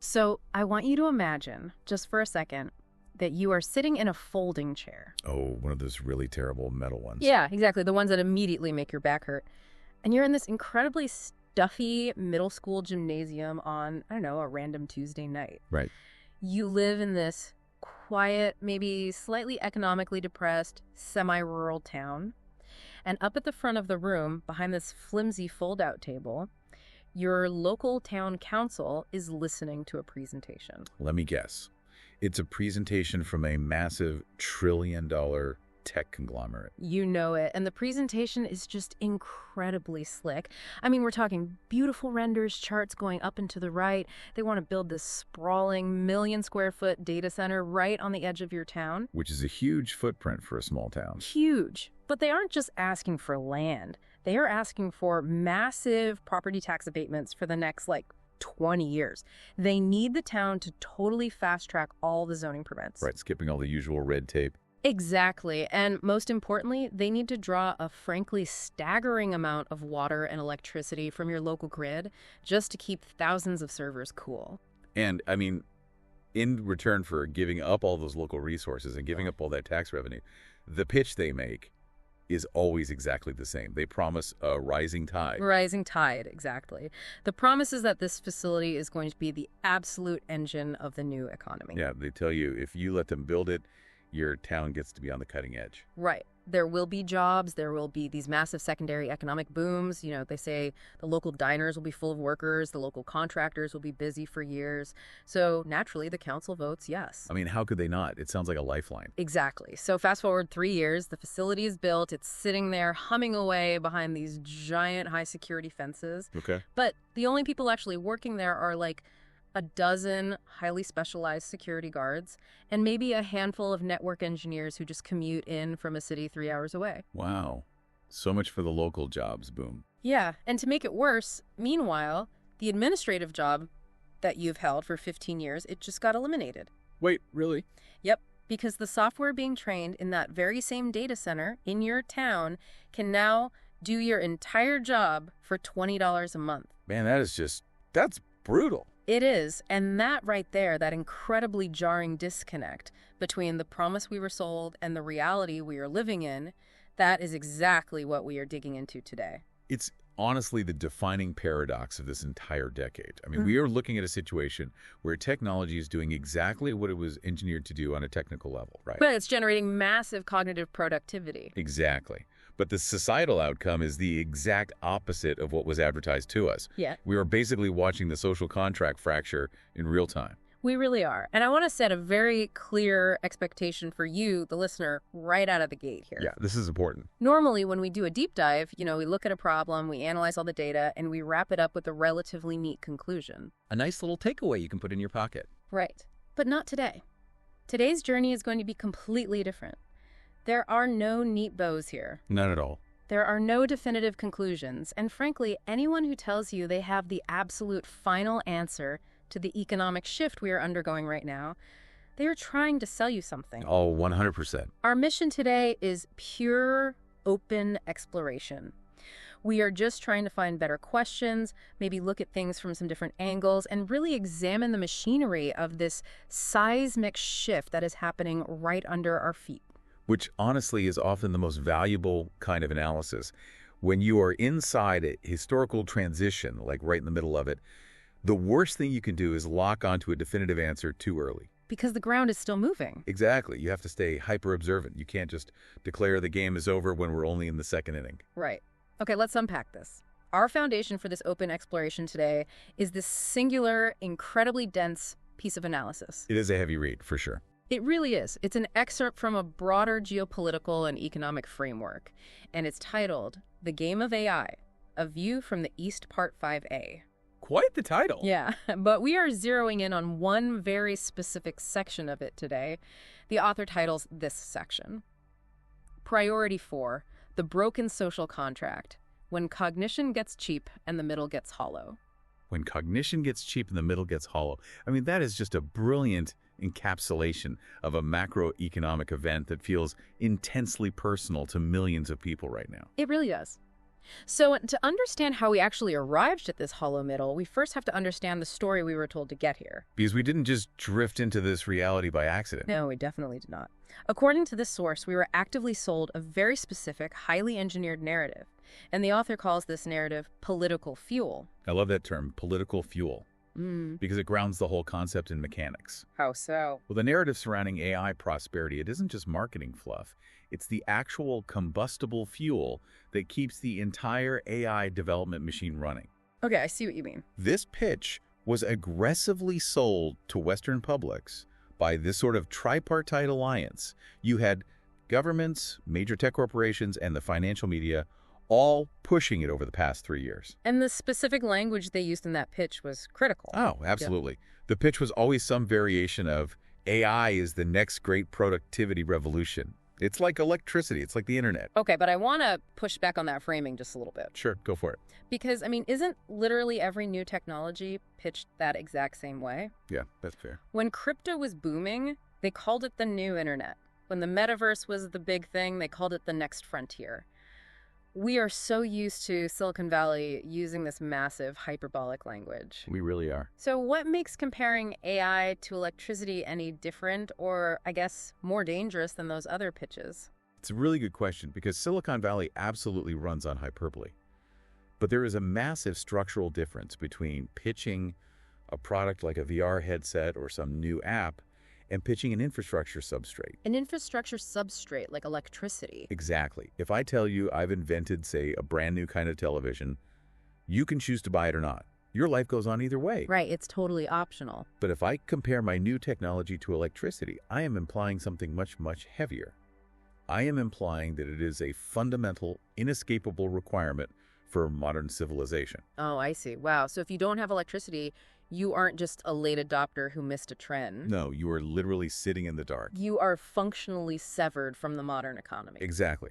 So I want you to imagine, just for a second, that you are sitting in a folding chair. Oh, one of those really terrible metal ones. Yeah, exactly. The ones that immediately make your back hurt. And you're in this incredibly stuffy middle school gymnasium on, I don't know, a random Tuesday night. Right. You live in this quiet, maybe slightly economically depressed, semi-rural town. And up at the front of the room, behind this flimsy fold-out table, your local town council is listening to a presentation. Let me guess. It's a presentation from a massive trillion-dollar tech conglomerate. You know it. And the presentation is just incredibly slick. I mean, we're talking beautiful renders, charts going up and to the right. They want to build this sprawling million-square-foot data center right on the edge of your town. Which is a huge footprint for a small town. Huge. But they aren't just asking for land. They are asking for massive property tax abatements for the next, 20 years. They need the town to totally fast-track all the zoning permits. Right, skipping all the usual red tape. Exactly. And most importantly, they need to draw a frankly staggering amount of water and electricity from your local grid just to keep thousands of servers cool. And, I mean, in return for giving up all those local resources and giving up all that tax revenue, the pitch they make is always exactly the same. They promise a rising tide. Rising tide, exactly. The promise is that this facility is going to be the absolute engine of the new economy. Yeah, they tell you if you let them build it, your town gets to be on the cutting edge. Right. There will be jobs. There will be these massive secondary economic booms. You know, they say the local diners will be full of workers. The local contractors will be busy for years. So naturally, the council votes yes. I mean, how could they not? It sounds like a lifeline. Exactly. So fast forward 3 years, the facility is built. It's sitting there humming away behind these giant high security fences. Okay. But the only people actually working there are a dozen highly specialized security guards, and maybe a handful of network engineers who just commute in from a city 3 hours away. Wow. So much for the local jobs boom. Yeah, and to make it worse, meanwhile, the administrative job that you've held for 15 years, it just got eliminated. Wait, really? Yep, because the software being trained in that very same data center in your town can now do your entire job for $20 a month. Man, that's brutal. It is, and that right there, that incredibly jarring disconnect between the promise we were sold and the reality we are living in, that is exactly what we are digging into today. It's honestly the defining paradox of this entire decade. I mean, we are looking at a situation where technology is doing exactly what it was engineered to do on a technical level, right? But it's generating massive cognitive productivity. Exactly. But the societal outcome is the exact opposite of what was advertised to us. Yeah. We are basically watching the social contract fracture in real time. We really are. And I want to set a very clear expectation for you, the listener, right out of the gate here. Yeah, this is important. Normally, when we do a deep dive, we look at a problem, we analyze all the data, and we wrap it up with a relatively neat conclusion. A nice little takeaway you can put in your pocket. Right. But not today. Today's journey is going to be completely different. There are no neat bows here. Not at all. There are no definitive conclusions, and frankly, anyone who tells you they have the absolute final answer to the economic shift we are undergoing right now, they are trying to sell you something. Oh, 100%. Our mission today is pure, open exploration. We are just trying to find better questions, maybe look at things from some different angles, and really examine the machinery of this seismic shift that is happening right under our feet. Which honestly is often the most valuable kind of analysis. When you are inside a historical transition, like right in the middle of it, the worst thing you can do is lock onto a definitive answer too early. Because the ground is still moving. Exactly. You have to stay hyper-observant. You can't just declare the game is over when we're only in the second inning. Right. Okay, let's unpack this. Our foundation for this open exploration today is this singular, incredibly dense piece of analysis. It is a heavy read, for sure. It really is. It's an excerpt from a broader geopolitical and economic framework, and it's titled The Game of AI, A View from the East Part 5A. Quite the title. Yeah, but we are zeroing in on one very specific section of it today. The author titles this section, Priority 4, The Broken Social Contract, When Cognition Gets Cheap and the Middle Gets Hollow. When cognition gets cheap and the middle gets hollow. I mean, that is just a brilliant encapsulation of a macroeconomic event that feels intensely personal to millions of people right now. It really does. So to understand how we actually arrived at this hollow middle, we first have to understand the story we were told to get here. Because we didn't just drift into this reality by accident. No, we definitely did not. According to this source, we were actively sold a very specific, highly engineered narrative. And the author calls this narrative political fuel. I love that term, political fuel, because it grounds the whole concept in mechanics. How so? Well, the narrative surrounding AI prosperity, it isn't just marketing fluff. It's the actual combustible fuel that keeps the entire AI development machine running. Okay, I see what you mean. This pitch was aggressively sold to Western publics by this sort of tripartite alliance. You had governments, major tech corporations, and the financial media all pushing it over the past 3 years. And the specific language they used in that pitch was critical. Oh, absolutely. The pitch was always some variation of AI is the next great productivity revolution. It's like electricity. It's like the internet. Okay, but I want to push back on that framing just a little bit. Sure, go for it. Because, I mean, isn't literally every new technology pitched that exact same way? Yeah, that's fair. When crypto was booming, they called it the new internet. When the metaverse was the big thing, they called it the next frontier. We are so used to Silicon Valley using this massive hyperbolic language. We really are. So what makes comparing AI to electricity any different or, I guess, more dangerous than those other pitches? It's a really good question because Silicon Valley absolutely runs on hyperbole. But there is a massive structural difference between pitching a product like a VR headset or some new app and pitching an infrastructure substrate. An infrastructure substrate like electricity. Exactly. If I tell you I've invented, say, a brand new kind of television, you can choose to buy it or not. Your life goes on either way. Right, it's totally optional. But if I compare my new technology to electricity, I am implying something much, much heavier. I am implying that it is a fundamental, inescapable requirement for modern civilization. Oh, I see. Wow. So if you don't have electricity, you aren't just a late adopter who missed a trend. No, you are literally sitting in the dark. You are functionally severed from the modern economy. Exactly.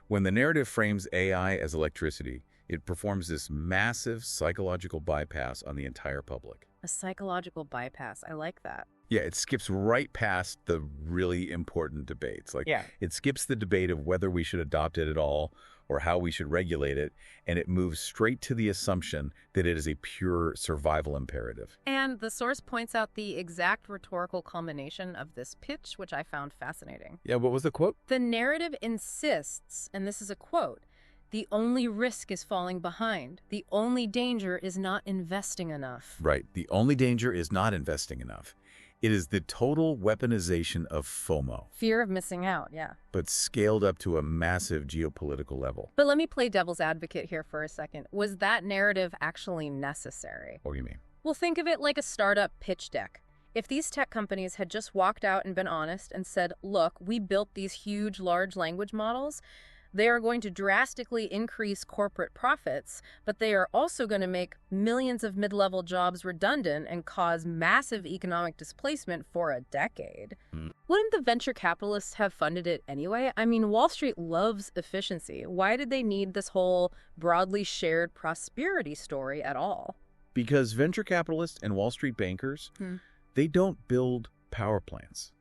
When the narrative frames AI as electricity, it performs this massive psychological bypass on the entire public. A psychological bypass. I like that. Yeah, it skips right past the really important debates. It skips the debate of whether we should adopt it at all or how we should regulate it, and it moves straight to the assumption that it is a pure survival imperative. And the source points out the exact rhetorical culmination of this pitch, which I found fascinating. Yeah, what was the quote? The narrative insists, and this is a quote, "The only risk is falling behind. The only danger is not investing enough." Right. The only danger is not investing enough. It is the total weaponization of FOMO. Fear of missing out, yeah. But scaled up to a massive geopolitical level. But let me play devil's advocate here for a second. Was that narrative actually necessary? What do you mean? Well, think of it like a startup pitch deck. If these tech companies had just walked out and been honest and said, look, we built these huge large language models, they are going to drastically increase corporate profits, but they are also going to make millions of mid-level jobs redundant and cause massive economic displacement for a decade. Wouldn't the venture capitalists have funded it anyway? I mean, Wall Street loves efficiency. Why did they need this whole broadly shared prosperity story at all? Because venture capitalists and Wall Street bankers, they don't build power plants.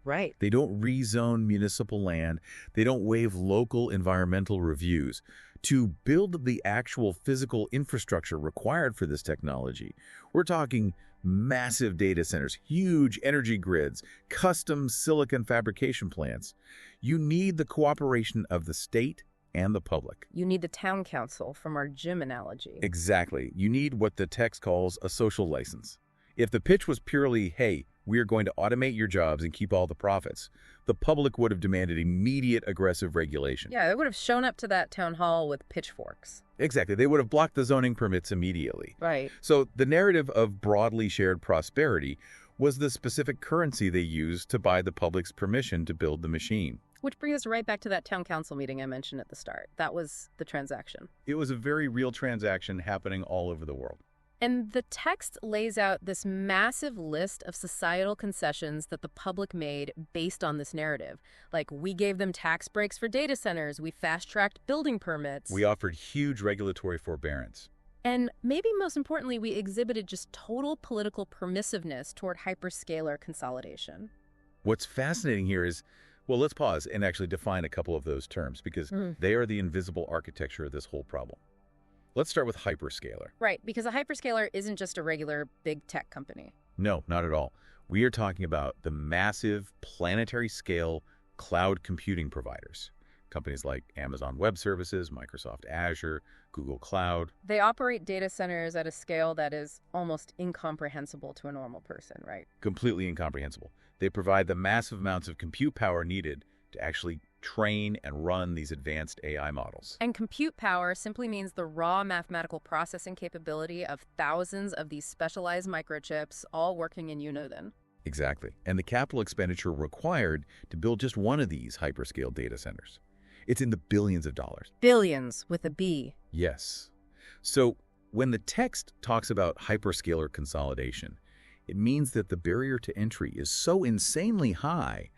Right. They don't rezone municipal land. They don't waive local environmental reviews. To build the actual physical infrastructure required for this technology, we're talking massive data centers, huge energy grids, custom silicon fabrication plants. You need the cooperation of the state and the public. You need the town council from our gym analogy. Exactly. You need what the text calls a social license. If the pitch was purely, hey, we are going to automate your jobs and keep all the profits, the public would have demanded immediate aggressive regulation. Yeah, they would have shown up to that town hall with pitchforks. Exactly. They would have blocked the zoning permits immediately. Right. So the narrative of broadly shared prosperity was the specific currency they used to buy the public's permission to build the machine. Which brings us right back to that town council meeting I mentioned at the start. That was the transaction. It was a very real transaction happening all over the world. And the text lays out this massive list of societal concessions that the public made based on this narrative. Like, we gave them tax breaks for data centers, we fast-tracked building permits. We offered huge regulatory forbearance. And maybe most importantly, we exhibited just total political permissiveness toward hyperscaler consolidation. What's fascinating here is Well, let's pause and actually define a couple of those terms because they are the invisible architecture of this whole problem. Let's start with hyperscaler. Right, because a hyperscaler isn't just a regular big tech company. No, not at all. We are talking about the massive planetary scale cloud computing providers. Companies like Amazon Web Services, Microsoft Azure, Google Cloud. They operate data centers at a scale that is almost incomprehensible to a normal person, right? Completely incomprehensible. They provide the massive amounts of compute power needed to actually train and run these advanced AI models. And compute power simply means the raw mathematical processing capability of thousands of these specialized microchips all working in unison. Exactly. And the capital expenditure required to build just one of these hyperscale data centers. It's in the billions of dollars. Billions with a B. Yes. So when the text talks about hyperscaler consolidation, it means that the barrier to entry is so insanely high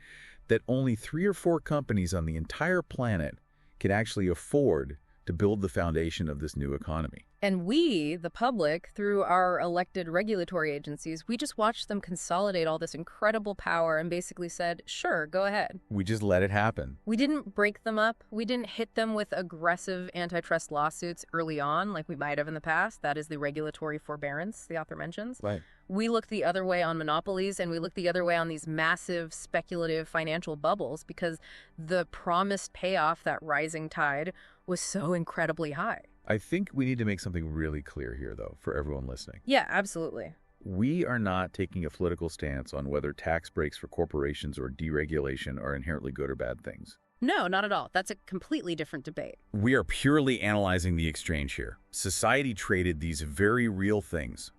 that only 3 or 4 companies on the entire planet can actually afford to build the foundation of this new economy. And we, the public, through our elected regulatory agencies, we just watched them consolidate all this incredible power and basically said, sure, go ahead. We just let it happen. We didn't break them up. We didn't hit them with aggressive antitrust lawsuits early on like we might have in the past. That is the regulatory forbearance the author mentions. Right. We looked the other way on monopolies, and we looked the other way on these massive speculative financial bubbles because the promised payoff, that rising tide, was so incredibly high. I think we need to make something really clear here, though, for everyone listening. Yeah, absolutely. We are not taking a political stance on whether tax breaks for corporations or deregulation are inherently good or bad things. No, not at all. That's a completely different debate. We are purely analyzing the exchange here. Society traded these very real things,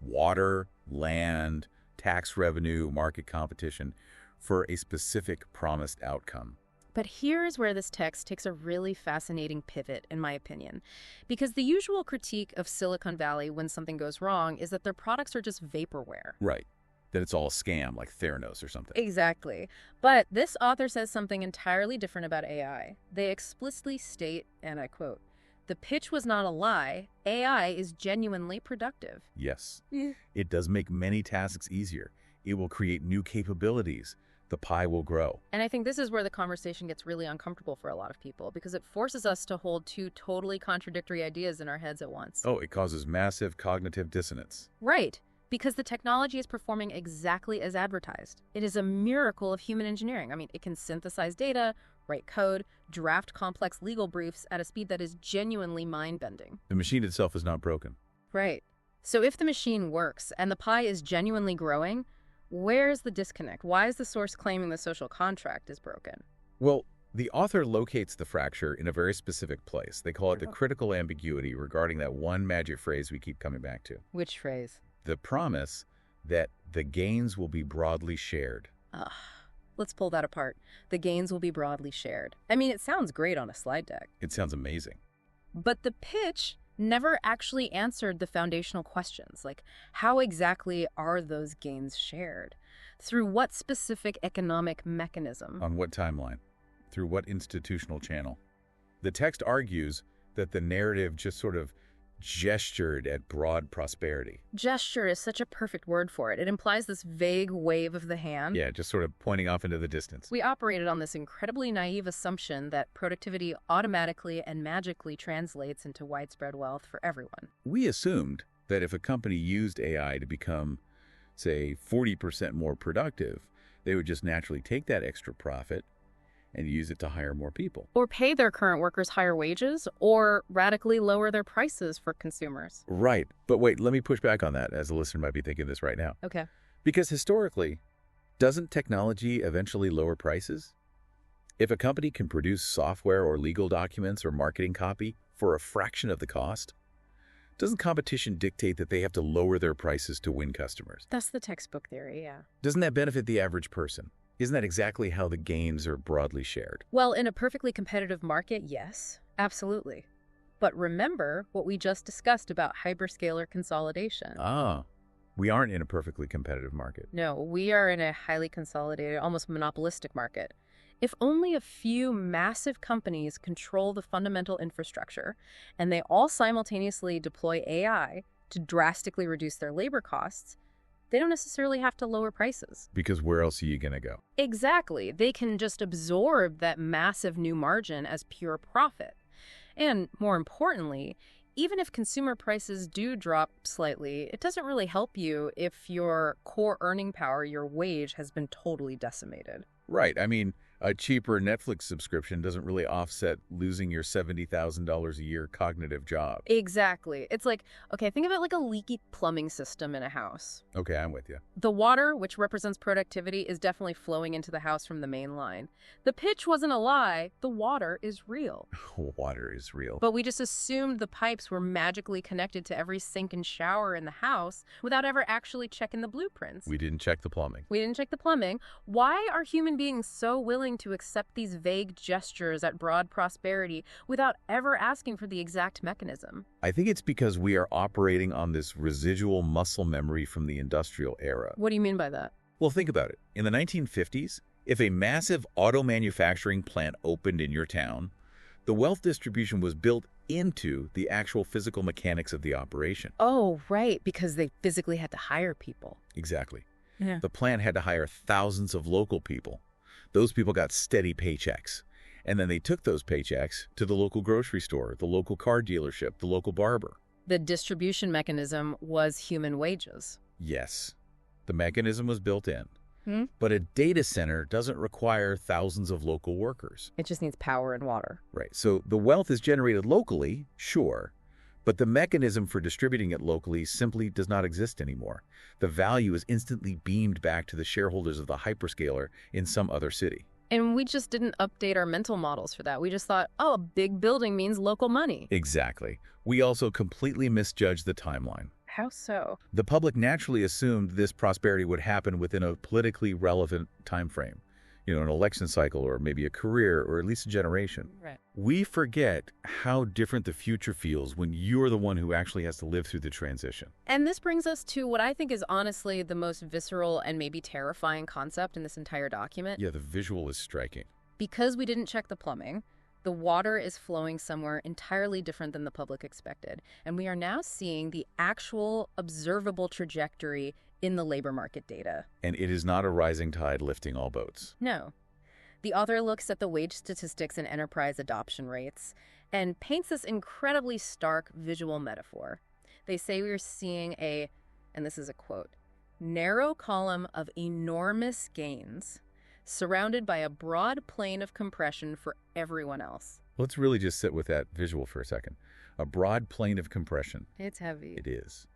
water, land, tax revenue, market competition, for a specific promised outcome. But here's where this text takes a really fascinating pivot, in my opinion. Because the usual critique of Silicon Valley when something goes wrong is that their products are just vaporware. Right. That it's all a scam, like Theranos or something. Exactly. But this author says something entirely different about AI. They explicitly state, and I quote, "The pitch was not a lie. AI is genuinely productive." Yes. It does make many tasks easier. It will create new capabilities. The pie will grow. And I think this is where the conversation gets really uncomfortable for a lot of people because it forces us to hold 2 totally contradictory ideas in our heads at once. Oh, it causes massive cognitive dissonance. Right. Because the technology is performing exactly as advertised. It is a miracle of human engineering. I mean, it can synthesize data, write code, draft complex legal briefs at a speed that is genuinely mind-bending. The machine itself is not broken. Right. So if the machine works and the pie is genuinely growing, where's the disconnect? Why is the source claiming the social contract is broken? Well, the author locates the fracture in a very specific place. They call it the critical ambiguity regarding that one magic phrase we keep coming back to. Which phrase? The promise that the gains will be broadly shared. Let's pull that apart. The gains will be broadly shared. I mean, it sounds great on a slide deck. It sounds amazing. But the pitch never actually answered the foundational questions, like how exactly are those gains shared? Through what specific economic mechanism? On what timeline? Through what institutional channel? The text argues that the narrative just sort of gestured at broad prosperity. Gesture is such a perfect word for it. It implies this vague wave of the hand. Yeah, just sort of pointing off into the distance. We operated on this incredibly naive assumption that productivity automatically and magically translates into widespread wealth for everyone. We assumed that if a company used AI to become, say, 40% more productive, they would just naturally take that extra profit and use it to hire more people. Or pay their current workers higher wages, or radically lower their prices for consumers. Right. But wait, let me push back on that, as a listener might be thinking this right now. Okay. Because historically, doesn't technology eventually lower prices? If a company can produce software or legal documents or marketing copy for a fraction of the cost, doesn't competition dictate that they have to lower their prices to win customers? That's the textbook theory, yeah. Doesn't that benefit the average person? Isn't that exactly how the gains are broadly shared? Well, in a perfectly competitive market, yes, absolutely. But remember what we just discussed about hyperscaler consolidation. We aren't in a perfectly competitive market. No, we are in a highly consolidated, almost monopolistic market. If only a few massive companies control the fundamental infrastructure, and they all simultaneously deploy AI to drastically reduce their labor costs, They don't necessarily have to lower prices. Because where else are you going to go? Exactly. They can just absorb that massive new margin as pure profit. And more importantly, even if consumer prices do drop slightly, it doesn't really help you if your core earning power, your wage, has been totally decimated. Right. I mean, a cheaper Netflix subscription doesn't really offset losing your $70,000 a year cognitive job. Exactly. It's like, okay, think of it like a leaky plumbing system in a house. Okay, I'm with you. The water, which represents productivity, is definitely flowing into the house from the main line. The pitch wasn't a lie. The water is real. Water is real. But we just assumed the pipes were magically connected to every sink and shower in the house without ever actually checking the blueprints. We didn't check the plumbing. We didn't check the plumbing. Why are human beings so willing to accept these vague gestures at broad prosperity without ever asking for the exact mechanism? I think it's because we are operating on this residual muscle memory from the industrial era. What do you mean by that? Well, think about it. In the 1950s, if a massive auto manufacturing plant opened in your town, the wealth distribution was built into the actual physical mechanics of the operation. Oh, right, because they physically had to hire people. Exactly. Yeah. The plant had to hire thousands of local people. Those people got steady paychecks. And then they took those paychecks to the local grocery store, the local car dealership, the local barber. The distribution mechanism was human wages. Yes, the mechanism was built in. Hmm? But a data center doesn't require thousands of local workers. It just needs power and water. Right. So the wealth is generated locally, sure, but the mechanism for distributing it locally simply does not exist anymore. The value is instantly beamed back to the shareholders of the hyperscaler in some other city. And we just didn't update our mental models for that. We just thought, oh, a big building means local money. Exactly. We also completely misjudged the timeline. How so? The public naturally assumed this prosperity would happen within a politically relevant time frame. You know, an election cycle or maybe a career or at least a generation. Right. We forget how different the future feels when you're the one who actually has to live through the transition. And this brings us to what I think is honestly the most visceral and maybe terrifying concept in this entire document. Yeah, the visual is striking. Because we didn't check the plumbing, the water is flowing somewhere entirely different than the public expected. And we are now seeing the actual observable trajectory in the labor market data. And it is not a rising tide lifting all boats. No. The author looks at the wage statistics and enterprise adoption rates and paints this incredibly stark visual metaphor. They say we're seeing a, and this is a quote, narrow column of enormous gains surrounded by a broad plane of compression for everyone else. Let's really just sit with that visual for a second. A broad plane of compression. It's heavy. It is.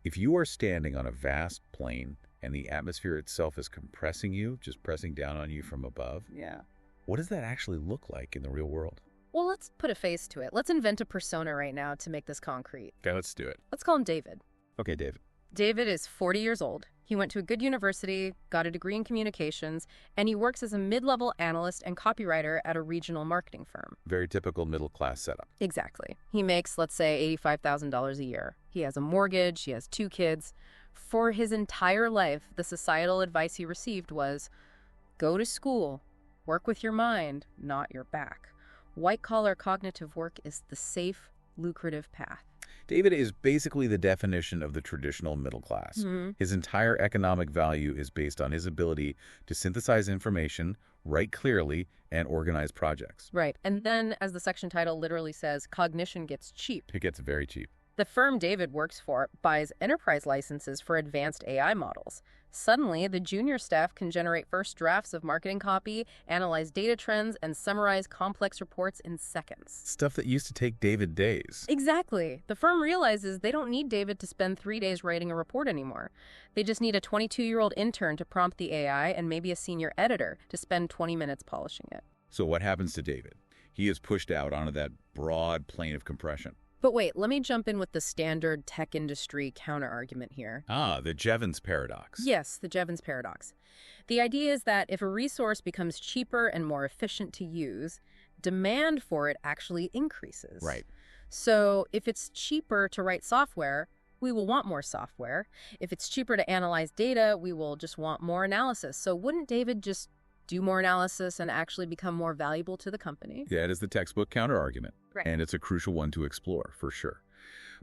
If you are standing on a vast plane and the atmosphere itself is compressing you, just pressing down on you from above, Yeah. what does that actually look like in the real world? Well, let's put a face to it. Let's invent a persona right now to make this concrete. Okay, let's do it. Let's call him David. Okay, David. David is 40 years old. He went to a good university, got a degree in communications, and he works as a mid-level analyst and copywriter at a regional marketing firm. Very typical middle-class setup. Exactly. He makes, let's say, $85,000 a year. He has a mortgage, he has 2 kids. For his entire life, the societal advice he received was, go to school, work with your mind, not your back. White-collar cognitive work is the safe, lucrative path. David is basically the definition of the traditional middle class. Mm-hmm. His entire economic value is based on his ability to synthesize information, write clearly, and organize projects. Right. And then, as the section title literally says, cognition gets cheap. It gets very cheap. The firm David works for buys enterprise licenses for advanced AI models. Suddenly, the junior staff can generate first drafts of marketing copy, analyze data trends, and summarize complex reports in seconds. Stuff that used to take David days. Exactly. The firm realizes they don't need David to spend 3 days writing a report anymore. They just need a 22-year-old intern to prompt the AI and maybe a senior editor to spend 20 minutes polishing it. So what happens to David? He is pushed out onto that broad plane of compression. But wait, let me jump in with the standard tech industry counter-argument here. Ah, the Jevons paradox. Yes, the Jevons paradox. The idea is that if a resource becomes cheaper and more efficient to use, demand for it actually increases. Right. So if it's cheaper to write software, we will want more software. If it's cheaper to analyze data, we will just want more analysis. So wouldn't David just do more analysis and actually become more valuable to the company? Yeah, it is the textbook counter-argument. Right. And it's a crucial one to explore, for sure.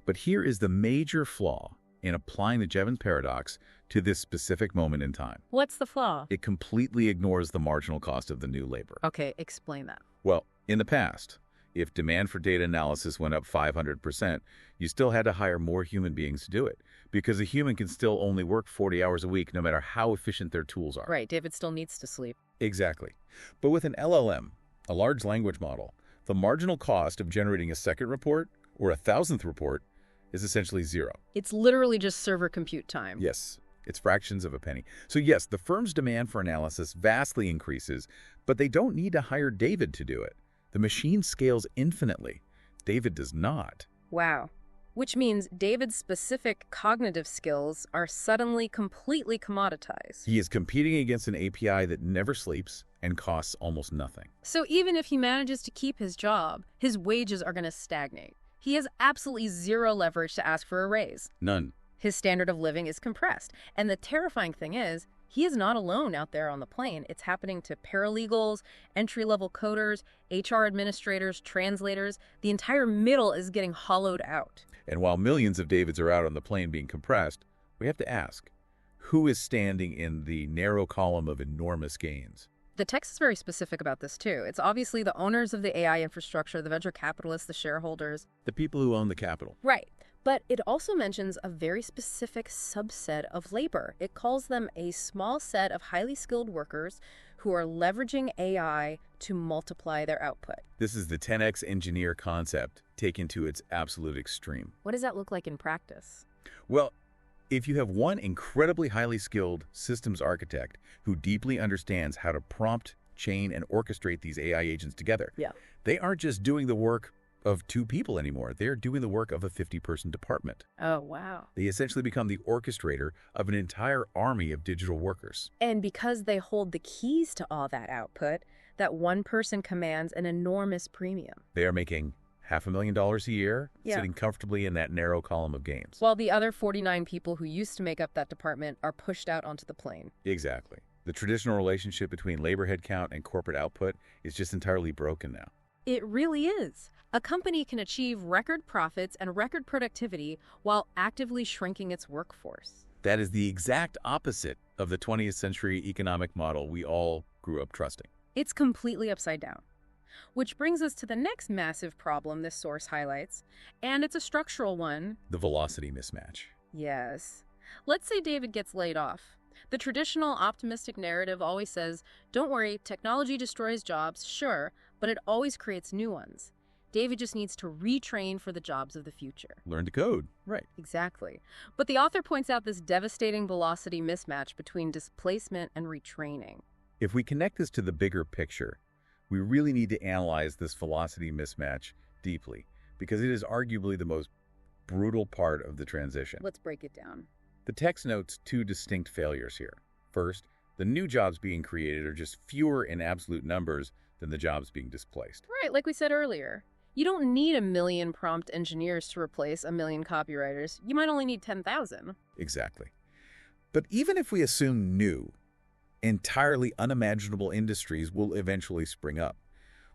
But here is the major flaw in applying the Jevons paradox to this specific moment in time. What's the flaw? It completely ignores the marginal cost of the new labor. Okay, explain that. Well, in the past, if demand for data analysis went up 500%, you still had to hire more human beings to do it, because a human can still only work 40 hours a week no matter how efficient their tools are. Right, David still needs to sleep. Exactly. But with an LLM, a large language model, the marginal cost of generating a second report or a thousandth report is essentially zero. It's literally just server compute time. Yes, it's fractions of a penny. So yes, the firm's demand for analysis vastly increases, but they don't need to hire David to do it. The machine scales infinitely. David does not. Wow. Which means David's specific cognitive skills are suddenly completely commoditized. He is competing against an API that never sleeps and costs almost nothing. So even if he manages to keep his job, his wages are going to stagnate. He has absolutely zero leverage to ask for a raise. None. His standard of living is compressed. And the terrifying thing is, he is not alone out there on the plane. It's happening to paralegals, entry-level coders, HR administrators, translators. The entire middle is getting hollowed out. And while millions of Davids are out on the plane being compressed, we have to ask, who is standing in the narrow column of enormous gains? The text is very specific about this, too. It's obviously the owners of the AI infrastructure, the venture capitalists, the shareholders. The people who own the capital. Right. But it also mentions a very specific subset of labor. It calls them a small set of highly skilled workers who are leveraging AI to multiply their output. This is the 10x engineer concept taken to its absolute extreme. What does that look like in practice? Well, if you have one incredibly highly skilled systems architect who deeply understands how to prompt, chain, and orchestrate these AI agents together, they aren't just doing the work of 2 people anymore. They're doing the work of a 50-person department. Oh, wow. They essentially become the orchestrator of an entire army of digital workers. And because they hold the keys to all that output, that one person commands an enormous premium. They are making $500,000 a year, sitting comfortably in that narrow column of gains. While the other 49 people who used to make up that department are pushed out onto the plane. Exactly. The traditional relationship between labor headcount and corporate output is just entirely broken now. It really is. A company can achieve record profits and record productivity while actively shrinking its workforce. That is the exact opposite of the 20th century economic model we all grew up trusting. It's completely upside down. Which brings us to the next massive problem this source highlights, and it's a structural one. The velocity mismatch. Yes. Let's say David gets laid off. The traditional optimistic narrative always says, don't worry, technology destroys jobs, sure, but it always creates new ones. David just needs to retrain for the jobs of the future. Learn to code. Right. Exactly. But the author points out this devastating velocity mismatch between displacement and retraining. If we connect this to the bigger picture, we really need to analyze this velocity mismatch deeply, because it is arguably the most brutal part of the transition. Let's break it down. The text notes 2 distinct failures here. First, the new jobs being created are just fewer in absolute numbers than the jobs being displaced. Right, like we said earlier. You don't need 1 million prompt engineers to replace 1 million copywriters. You might only need 10,000. Exactly. But even if we assume new, entirely unimaginable industries will eventually spring up,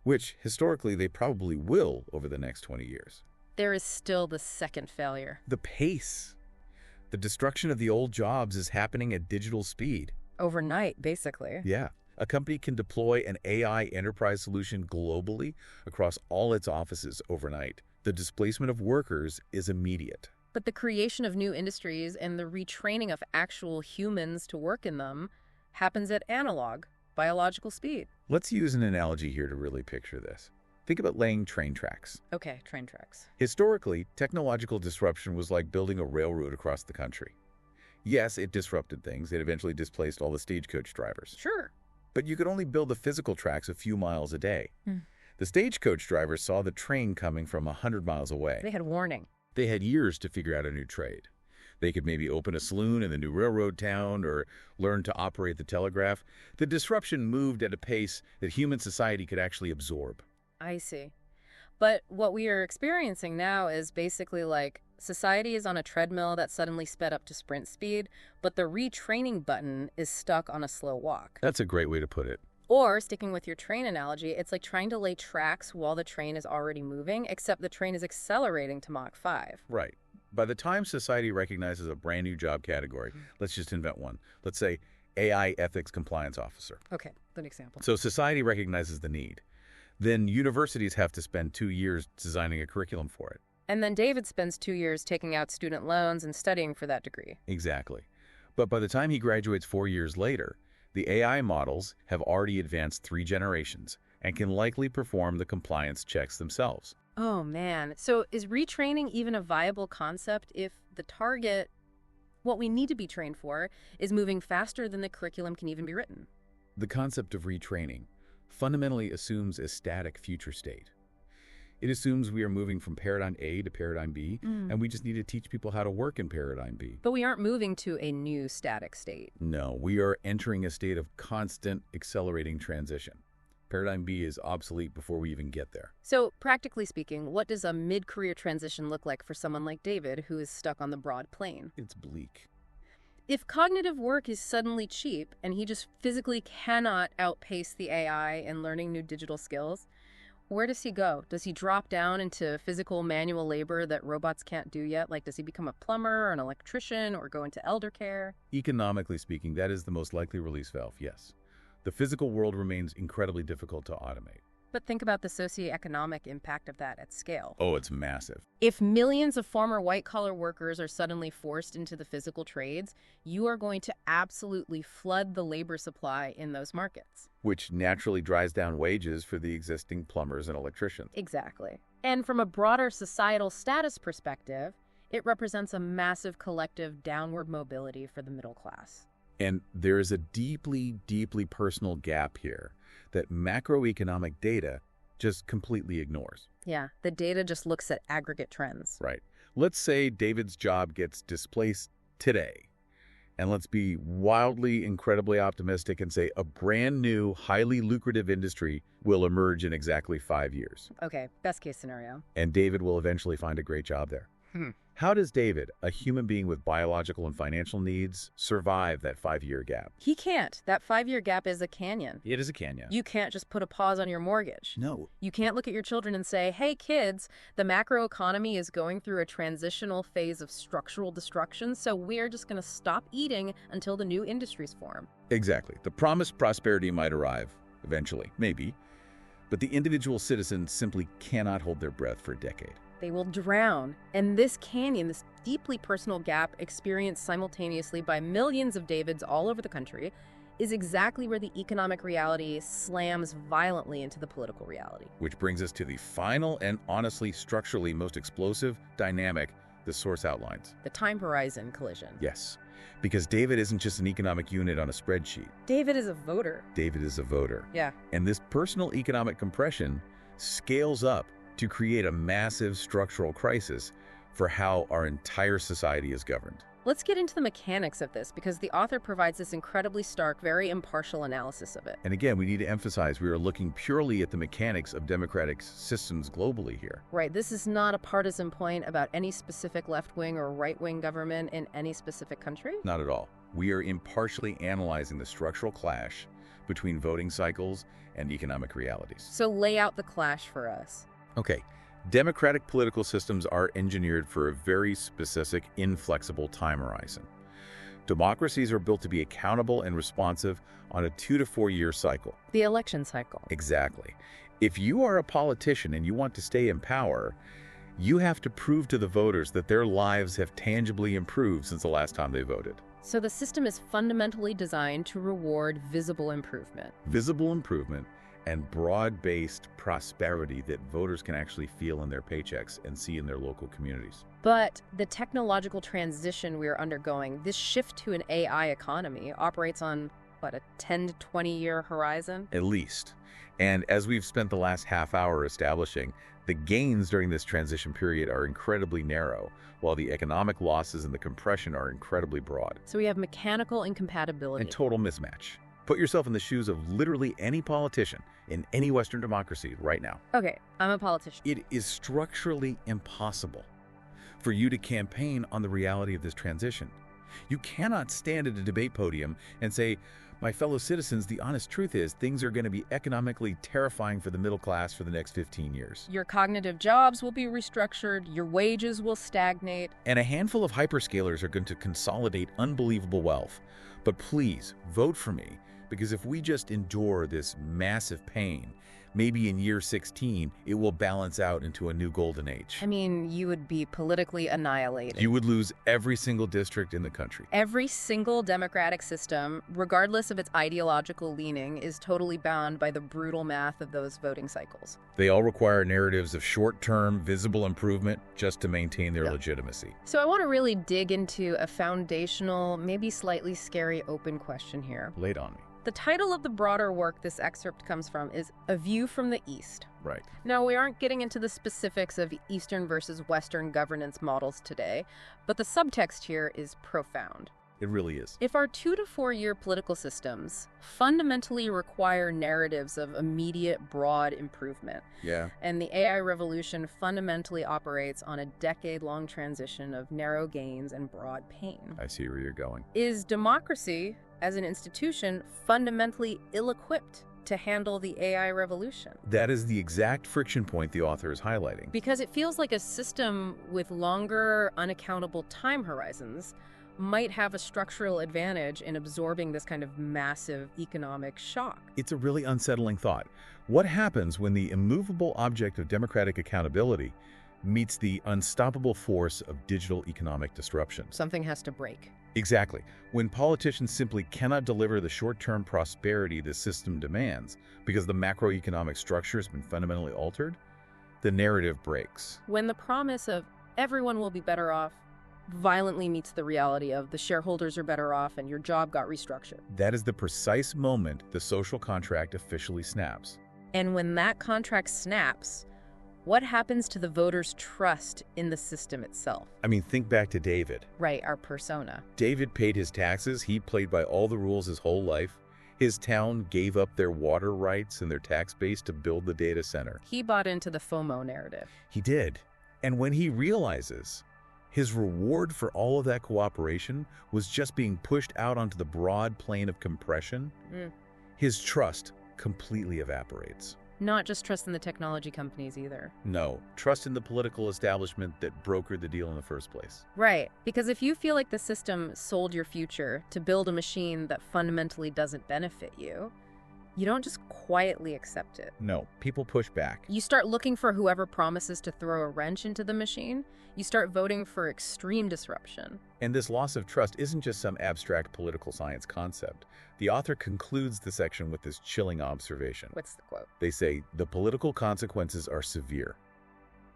which historically they probably will over the next 20 years. There is still the second failure. The pace. The destruction of the old jobs is happening at digital speed. Overnight, basically. Yeah. A company can deploy an AI enterprise solution globally across all its offices overnight. The displacement of workers is immediate. But the creation of new industries and the retraining of actual humans to work in them happens at analog, biological speed. Let's use an analogy here to really picture this. Think about laying train tracks. Okay, train tracks. Historically, technological disruption was like building a railroad across the country. Yes, it disrupted things. It eventually displaced all the stagecoach drivers. Sure. But you could only build the physical tracks a few miles a day. The stagecoach drivers saw the train coming from 100 miles away. They had warning. They had years to figure out a new trade. They could maybe open a saloon in the new railroad town or learn to operate the telegraph. The disruption moved at a pace that human society could actually absorb. I see. But what we are experiencing now is basically like society is on a treadmill that suddenly sped up to sprint speed, but the retraining button is stuck on a slow walk. That's a great way to put it. Or, sticking with your train analogy, it's like trying to lay tracks while the train is already moving, except the train is accelerating to Mach 5. Right. By the time society recognizes a brand new job category, let's just invent one. Let's say AI ethics compliance officer. Okay, good example. So society recognizes the need. Then universities have to spend 2 years designing a curriculum for it. And then David spends 2 years taking out student loans and studying for that degree. Exactly. But by the time he graduates 4 years later, the AI models have already advanced 3 generations and can likely perform the compliance checks themselves. Oh, man. So is retraining even a viable concept if the target, what we need to be trained for, is moving faster than the curriculum can even be written? The concept of retraining fundamentally assumes a static future state. It assumes we are moving from paradigm A to paradigm B, and we just need to teach people how to work in paradigm B. But we aren't moving to a new static state. No, we are entering a state of constant accelerating transition. Paradigm B is obsolete before we even get there. So, practically speaking, what does a mid-career transition look like for someone like David who is stuck on the broad plane? It's bleak. If cognitive work is suddenly cheap and he just physically cannot outpace the AI in learning new digital skills, where does he go? Does he drop down into physical manual labor that robots can't do yet? Like, does he become a plumber or an electrician or go into elder care? Economically speaking, that is the most likely release valve, yes. The physical world remains incredibly difficult to automate. But think about the socioeconomic impact of that at scale. Oh, it's massive. If millions of former white-collar workers are suddenly forced into the physical trades, you are going to absolutely flood the labor supply in those markets. Which naturally drives down wages for the existing plumbers and electricians. Exactly. And from a broader societal status perspective, it represents a massive collective downward mobility for the middle class. And there is a deeply, deeply personal gap here that macroeconomic data just completely ignores. Yeah, the data just looks at aggregate trends. Right. Let's say David's job gets displaced today. And let's be wildly, incredibly optimistic and say a brand new, highly lucrative industry will emerge in exactly 5 years. Okay, best case scenario. And David will eventually find a great job there. How does David, a human being with biological and financial needs, survive that 5-year gap? He can't. That 5-year gap is a canyon. It is a canyon. You can't just put a pause on your mortgage. No. You can't look at your children and say, hey, kids, the macroeconomy is going through a transitional phase of structural destruction, so we're just going to stop eating until the new industries form. Exactly. The promised prosperity might arrive, eventually, maybe, but the individual citizen simply cannot hold their breath for a decade. They will drown. And this canyon, this deeply personal gap experienced simultaneously by millions of Davids all over the country, is exactly where the economic reality slams violently into the political reality. Which brings us to the final and honestly structurally most explosive dynamic the source outlines. The time horizon collision. Yes, because David isn't just an economic unit on a spreadsheet. David is a voter. David is a voter. Yeah. And this personal economic compression scales up to create a massive structural crisis for how our entire society is governed. Let's get into the mechanics of this because the author provides this incredibly stark, very impartial analysis of it. And again, we need to emphasize we are looking purely at the mechanics of democratic systems globally here. Right, this is not a partisan point about any specific left-wing or right-wing government in any specific country. Not at all. We are impartially analyzing the structural clash between voting cycles and economic realities. So lay out the clash for us. Okay, democratic political systems are engineered for a very specific, inflexible time horizon. Democracies are built to be accountable and responsive on a 2 to 4 year cycle. The election cycle. Exactly. If you are a politician and you want to stay in power, you have to prove to the voters that their lives have tangibly improved since the last time they voted. So the system is fundamentally designed to reward visible improvement. Visible improvement and broad-based prosperity that voters can actually feel in their paychecks and see in their local communities. But the technological transition we're undergoing, this shift to an AI economy, operates on, what, a 10 to 20-year horizon? At least. And as we've spent the last half hour establishing, the gains during this transition period are incredibly narrow, while the economic losses and the compression are incredibly broad. So we have mechanical incompatibility. And total mismatch. Put yourself in the shoes of literally any politician in any Western democracy right now. Okay, I'm a politician. It is structurally impossible for you to campaign on the reality of this transition. You cannot stand at a debate podium and say, My fellow citizens, the honest truth is things are going to be economically terrifying for the middle class for the next 15 years. Your cognitive jobs will be restructured, your wages will stagnate. And a handful of hyperscalers are going to consolidate unbelievable wealth. But please, vote for me, because if we just endure this massive pain, maybe in year 16, it will balance out into a new golden age. I mean, you would be politically annihilated. You would lose every single district in the country. Every single democratic system, regardless of its ideological leaning, is totally bound by the brutal math of those voting cycles. They all require narratives of short-term, visible improvement just to maintain their legitimacy. So I want to really dig into a foundational, maybe slightly scary open question here. Lay it on me. The title of the broader work this excerpt comes from is A View from the East. Right. Now, we aren't getting into the specifics of Eastern versus Western governance models today, but the subtext here is profound. It really is. If our 2 to 4 year political systems fundamentally require narratives of immediate, broad improvement, Yeah. and the AI revolution fundamentally operates on a decade-long transition of narrow gains and broad pain, I see where you're going. is democracy as an institution fundamentally ill-equipped to handle the AI revolution? That is the exact friction point the author is highlighting. Because it feels like a system with longer, unaccountable time horizons might have a structural advantage in absorbing this kind of massive economic shock. It's a really unsettling thought. What happens when the immovable object of democratic accountability meets the unstoppable force of digital economic disruption? Something has to break. Exactly. When politicians simply cannot deliver the short-term prosperity the system demands because the macroeconomic structure has been fundamentally altered, the narrative breaks. When the promise of everyone will be better off violently meets the reality of the shareholders are better off and your job got restructured. That is the precise moment the social contract officially snaps. And when that contract snaps, what happens to the voters' trust in the system itself? I mean, think back to David. Right, our persona. David paid his taxes. He played by all the rules his whole life. His town gave up their water rights and their tax base to build the data center. He bought into the FOMO narrative. He did. And when he realizes his reward for all of that cooperation was just being pushed out onto the broad plane of compression, his trust completely evaporates. Not just trust in the technology companies either. No, trust in the political establishment that brokered the deal in the first place. Right, because if you feel like the system sold your future to build a machine that fundamentally doesn't benefit you, you don't just quietly accept it. No, people push back. You start looking for whoever promises to throw a wrench into the machine. You start voting for extreme disruption. And this loss of trust isn't just some abstract political science concept. The author concludes the section with this chilling observation. What's the quote? They say, the political consequences are severe,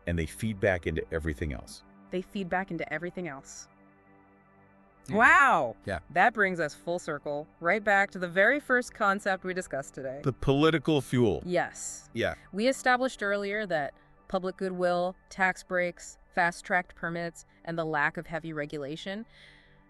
and they feed back into everything else. They feed back into everything else. Wow! Yeah. That brings us full circle, right back to the very first concept we discussed today. The political fuel. Yes. Yeah. We established earlier that public goodwill, tax breaks, fast-tracked permits, and the lack of heavy regulation,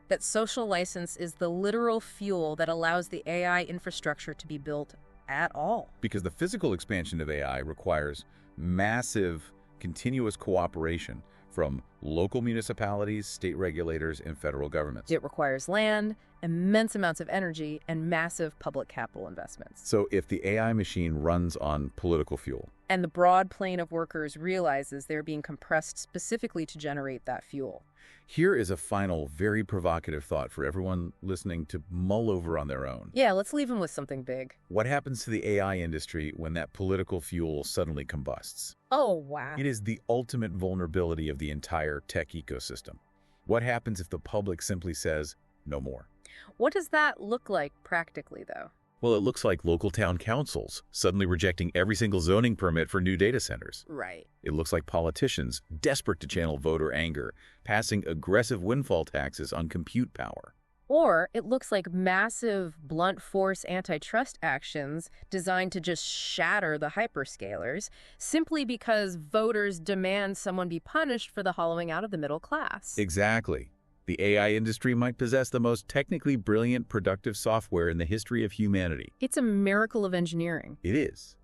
that social license is the literal fuel that allows the AI infrastructure to be built at all. Because the physical expansion of AI requires massive, continuous cooperation from local municipalities, state regulators, and federal governments. It requires land, immense amounts of energy, and massive public capital investments. So if the AI machine runs on political fuel, And the broad plane of workers realizes they're being compressed specifically to generate that fuel. here is a final, very provocative thought for everyone listening to mull over on their own. Yeah, let's leave them with something big. What happens to the AI industry when that political fuel suddenly combusts? Oh, wow. It is the ultimate vulnerability of the entire tech ecosystem. What happens if the public simply says, no more? What does that look like practically, though? Well, it looks like local town councils suddenly rejecting every single zoning permit for new data centers. Right. It looks like politicians, desperate to channel voter anger, passing aggressive windfall taxes on compute power. Or it looks like massive blunt force antitrust actions designed to just shatter the hyperscalers simply because voters demand someone be punished for the hollowing out of the middle class. Exactly. The AI industry might possess the most technically brilliant productive software in the history of humanity. It's a miracle of engineering. It is.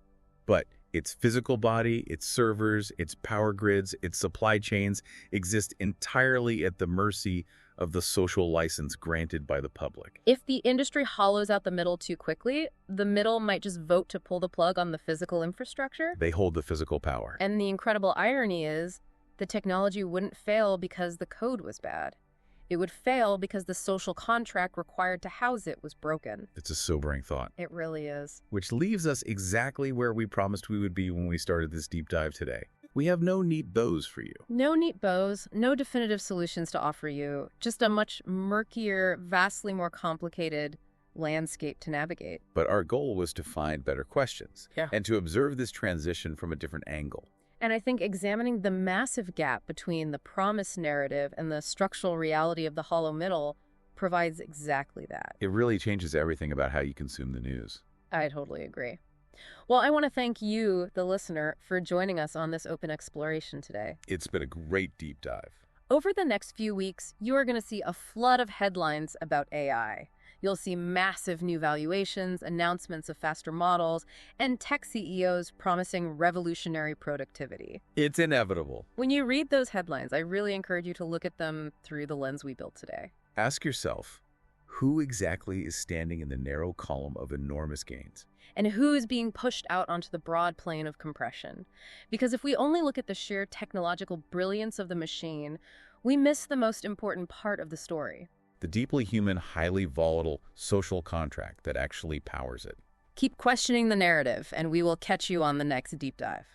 But its physical body, its servers, its power grids, its supply chains exist entirely at the mercy of the social license granted by the public. If the industry hollows out the middle too quickly, the middle might just vote to pull the plug on the physical infrastructure. They hold the physical power. And the incredible irony is, the technology wouldn't fail because the code was bad. It would fail because the social contract required to house it was broken. It's a sobering thought. It really is. Which leaves us exactly where we promised we would be when we started this deep dive today. We have no neat bows for you. No neat bows, no definitive solutions to offer you, just a much murkier, vastly more complicated landscape to navigate. But our goal was to find better questions and to observe this transition from a different angle. And I think examining the massive gap between the promise narrative and the structural reality of the hollow middle provides exactly that. It really changes everything about how you consume the news. I totally agree. Well, I want to thank you, the listener, for joining us on this open exploration today. It's been a great deep dive. Over the next few weeks, you are going to see a flood of headlines about AI. You'll see massive new valuations, announcements of faster models, and tech CEOs promising revolutionary productivity. It's inevitable. When you read those headlines, I really encourage you to look at them through the lens we built today. Ask yourself, who exactly is standing in the narrow column of enormous gains? And who is being pushed out onto the broad plane of compression? Because if we only look at the sheer technological brilliance of the machine, we miss the most important part of the story. The deeply human, highly volatile social contract that actually powers it. Keep questioning the narrative, and we will catch you on the next deep dive.